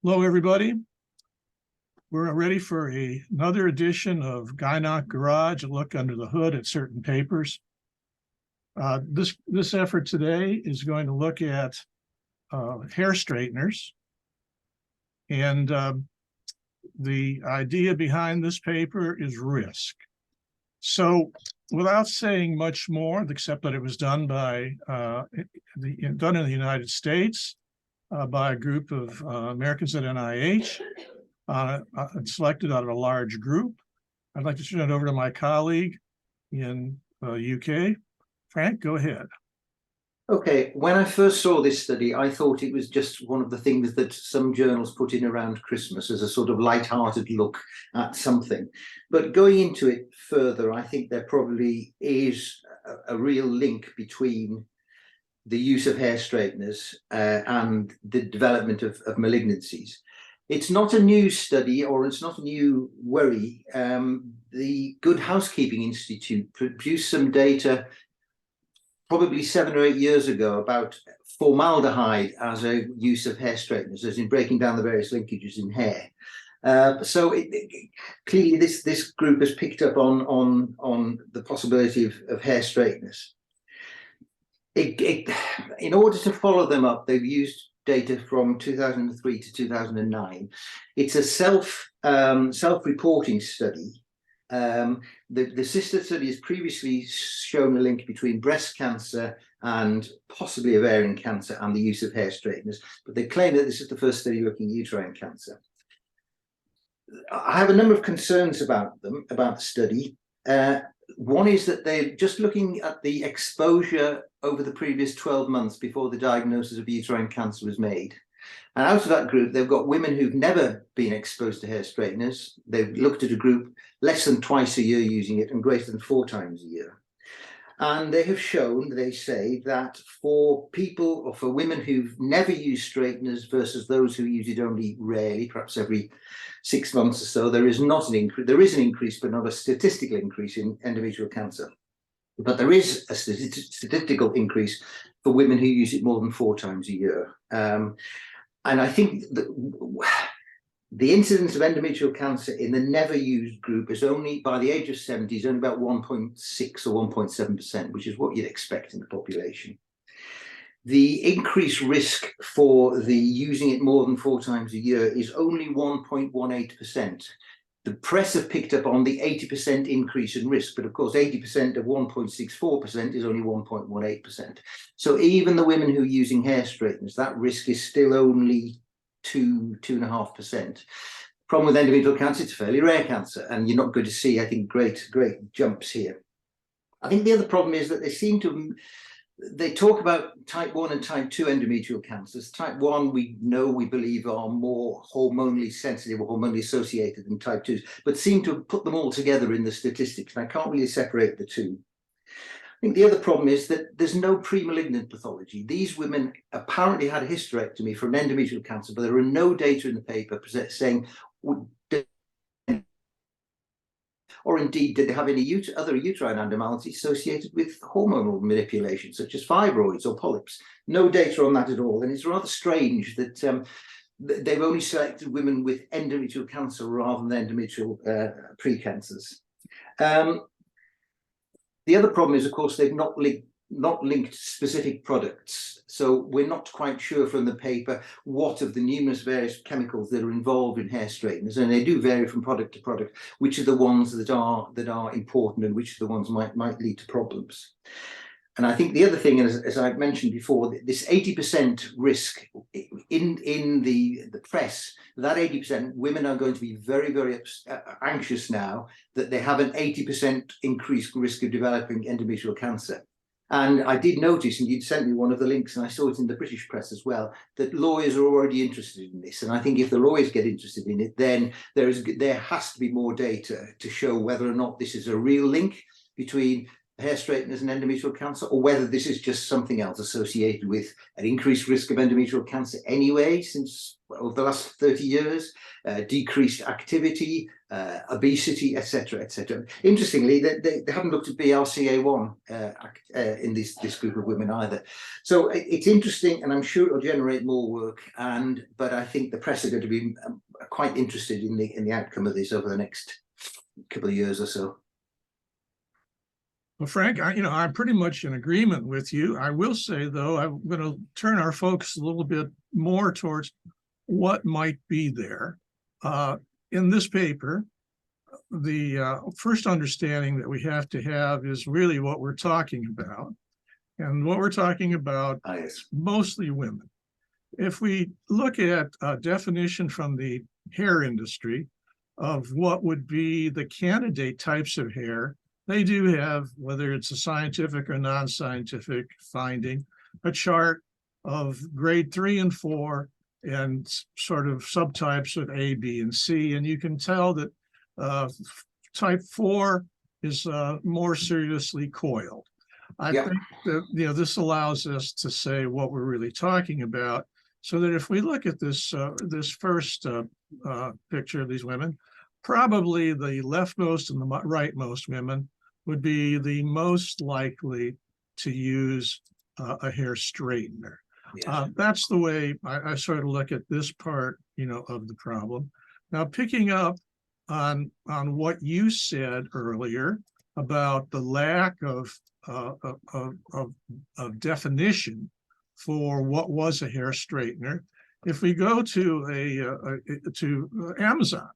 Hello, everybody. We're ready for another edition of GYN Garage, a look under the hood at certain papers. This effort today is going to look at hair straighteners. And the idea behind this paper is risk. So without saying much more, except that it was done by done in the United States by a group of Americans at NIH, selected out of a large group. I'd like to turn it over to my colleague in UK. Frank, go ahead. Okay, when I first saw this study, I thought it was just one of the things that some journals put in around Christmas as a sort of light-hearted look at something. But going into it further, I think there probably is a real link between the use of hair straighteners and the development of malignancies. It's not a new study, or it's not a new worry. The Good Housekeeping Institute produced some data probably 7 or 8 years ago about formaldehyde as a use of hair straighteners, as in breaking down the various linkages in hair. So clearly this group has picked up on the possibility of hair straighteners. In order to follow them up, they've used data from 2003 to 2009. It's a self-reporting study. The sister study has previously shown a link between breast cancer and possibly ovarian cancer and the use of hair straighteners, but they claim that this is the first study looking at uterine cancer. I have a number of concerns about the study. One is that they're just looking at the exposure over the previous 12 months before the diagnosis of uterine cancer was made. And out of that group, they've got women who've never been exposed to hair straighteners. They've looked at a group less than twice a year using it and greater than 4 times a year. And they have shown, they say, that for people or for women who've never used straighteners versus those who use it only rarely, perhaps every 6 months or so, there is not an increase. There is an increase, but not a statistical increase in endometrial cancer. But there is a statistical increase for women who use it more than 4 times a year. And I think that the incidence of endometrial cancer in the never used group is only, by the age of 70, is only about 1.6 or 1.7%, which is what you'd expect in the population. The increased risk for the using it more than 4 times a year is only 1.18%. The press have picked up on the 80% increase in risk, but of course 80% of 1.64% is only 1.18%. So even the women who are using hair straighteners, that risk is still only 2.5%. Problem with endometrial cancer, it's a fairly rare cancer, and you're not going to see, I think, great jumps here. I think the other problem is that they talk about type 1 and type 2 endometrial cancers. Type 1, we believe are more hormonally sensitive or hormonally associated than type 2s, but seem to have put them all together in the statistics, and I can't really separate the two. I think the other problem is that there's no pre-malignant pathology. These women apparently had a hysterectomy for an endometrial cancer, but there are no data in the paper saying, or indeed, did they have any other uterine abnormalities associated with hormonal manipulation, such as fibroids or polyps? No data on that at all. And it's rather strange that they've only selected women with endometrial cancer rather than endometrial precancers. The other problem is, of course, they've not linked specific products. So we're not quite sure from the paper what of the numerous various chemicals that are involved in hair straighteners, and they do vary from product to product, which are the ones that are important and which are the ones might lead to problems. And I think the other thing, as I've mentioned before, this 80% risk in the press, that 80%, women are going to be very, very anxious now that they have an 80% increased risk of developing endometrial cancer. And I did notice, and you'd sent me one of the links, and I saw it in the British press as well, that lawyers are already interested in this. And I think if the lawyers get interested in it, then there has to be more data to show whether or not this is a real link between hair straighteners and endometrial cancer, or whether this is just something else associated with an increased risk of endometrial cancer anyway, since over the last 30 years, decreased activity, obesity, etc., etc. Interestingly, they haven't looked at BRCA1 in this group of women either. So it's interesting, and I'm sure it'll generate more work. But I think the press are going to be quite interested in the outcome of this over the next couple of years or so. Well, Frank, I'm pretty much in agreement with you. I will say, though, I'm going to turn our focus a little bit more towards what might be there. In this paper, the first understanding that we have to have is really what we're talking about. And what we're talking about is mostly women. If we look at a definition from the hair industry of what would be the candidate types of hair, they do have, whether it's a scientific or non-scientific finding, a chart of grade 3 and 4 and sort of subtypes of A, B, and C. And you can tell that type 4 is more seriously coiled. I think that this allows us to say what we're really talking about, so that if we look at this first picture of these women, probably the leftmost and the rightmost women would be the most likely to use a hair straightener. Yes. That's the way I sort of look at this part, of the problem. Now, picking up on what you said earlier about the lack of definition for what was a hair straightener, if we go to Amazon,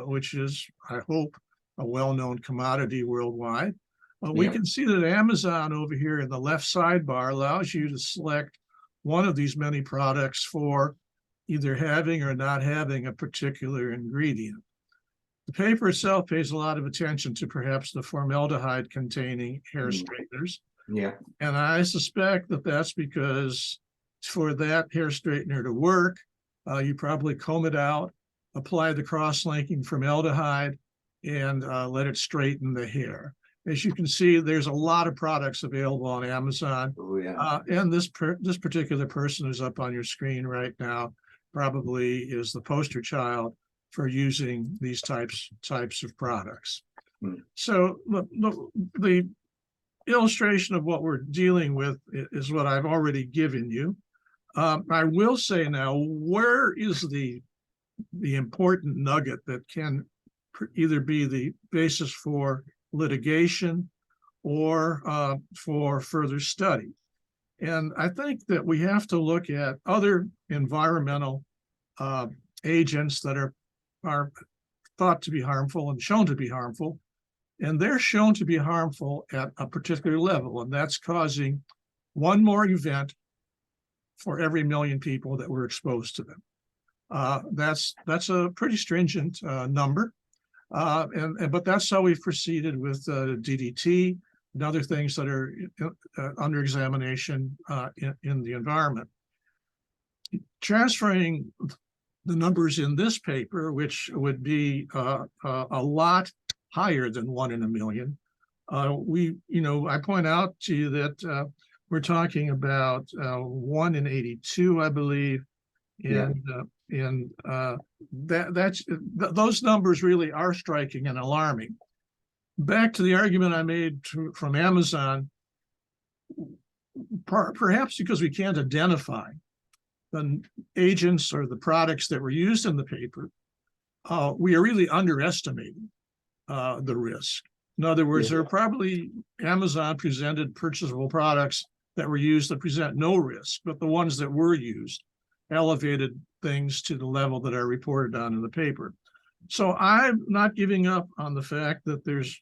which is, I hope, a well-known commodity worldwide, we can see that Amazon over here in the left sidebar allows you to select one of these many products for either having or not having a particular ingredient. The paper itself pays a lot of attention to perhaps the formaldehyde-containing hair straighteners. Yeah. And I suspect that that's because for that hair straightener to work, you probably comb it out, apply the cross-linking formaldehyde, and let it straighten the hair. As you can see, there's a lot of products available on Amazon. Oh, yeah. And this particular person who's up on your screen right now probably is the poster child for using these types of products. So the illustration of what we're dealing with is what I've already given you. I will say now, where is the important nugget that can either be the basis for litigation or for further study? And I think that we have to look at other environmental agents that are thought to be harmful and shown to be harmful, and they're shown to be harmful at a particular level, and that's causing one more event for every 1 million people that were exposed to them. That's a pretty stringent number, but that's how we've proceeded with DDT and other things that are under examination in the environment. Transferring the numbers in this paper, which would be a lot higher than 1 in 1 million, I point out to you that we're talking about 1 in 82, I believe, and those numbers really are striking and alarming. Back to the argument I made from Amazon, perhaps because we can't identify the agents or the products that were used in the paper, we are really underestimating the risk. In other words, there are probably Amazon presented purchasable products that were used that present no risk, but the ones that were used elevated things to the level that are reported on in the paper. So I'm not giving up on the fact that there's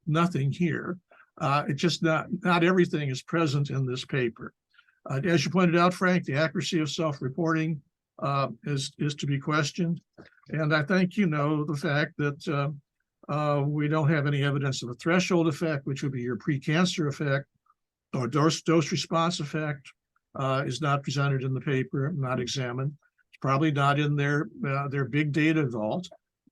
nothing here. It's just not everything is present in this paper. As you pointed out, Frank, the accuracy of self-reporting is to be questioned. And I think the fact that we don't have any evidence of a threshold effect, which would be your pre-cancer effect, or dose response effect, is not presented in the paper, not examined. It's probably not in their big data vault.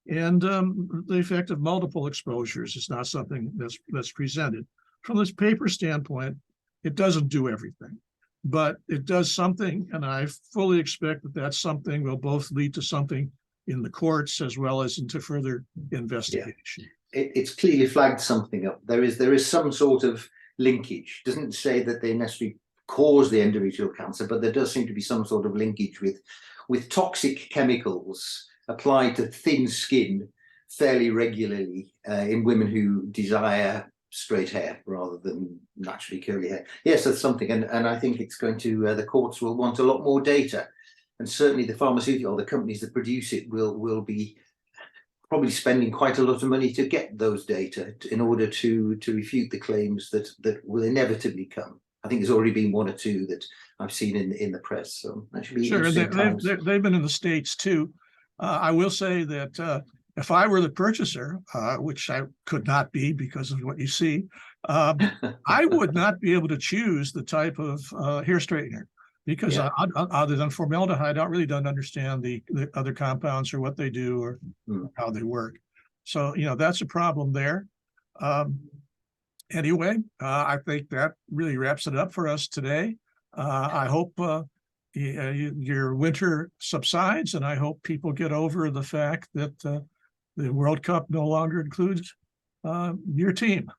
And the effect of multiple exposures is not something that's presented. From this paper standpoint, it doesn't do everything. but it does something, and I fully expect that that's something will both lead to something in the courts as well as into further investigation. It's clearly flagged something up. There is some sort of linkage. Doesn't say that they necessarily cause the endometrial cancer, but there does seem to be some sort of linkage with toxic chemicals applied to thin skin fairly regularly in women who desire straight hair rather than naturally curly hair. Yes, that's something, and I think it's going to the courts will want a lot more data, and certainly the pharmaceutical, the companies that produce it will be probably spending quite a lot of money to get those data in order to refute the claims that will inevitably come. I think there's already been one or two that I've seen in the press. So that should be interesting times. They've been in the States too. I will say that if I were the purchaser, which I could not be because of what you see, I would not be able to choose the type of hair straightener because other than formaldehyde, I really don't understand the other compounds or what they do or how they work. So, that's a problem there. Anyway, I think that really wraps it up for us today. I hope your winter subsides, and I hope people get over the fact that the World Cup no longer includes your team.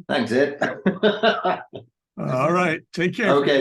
Thanks, Ed. All right. Take care. Okay.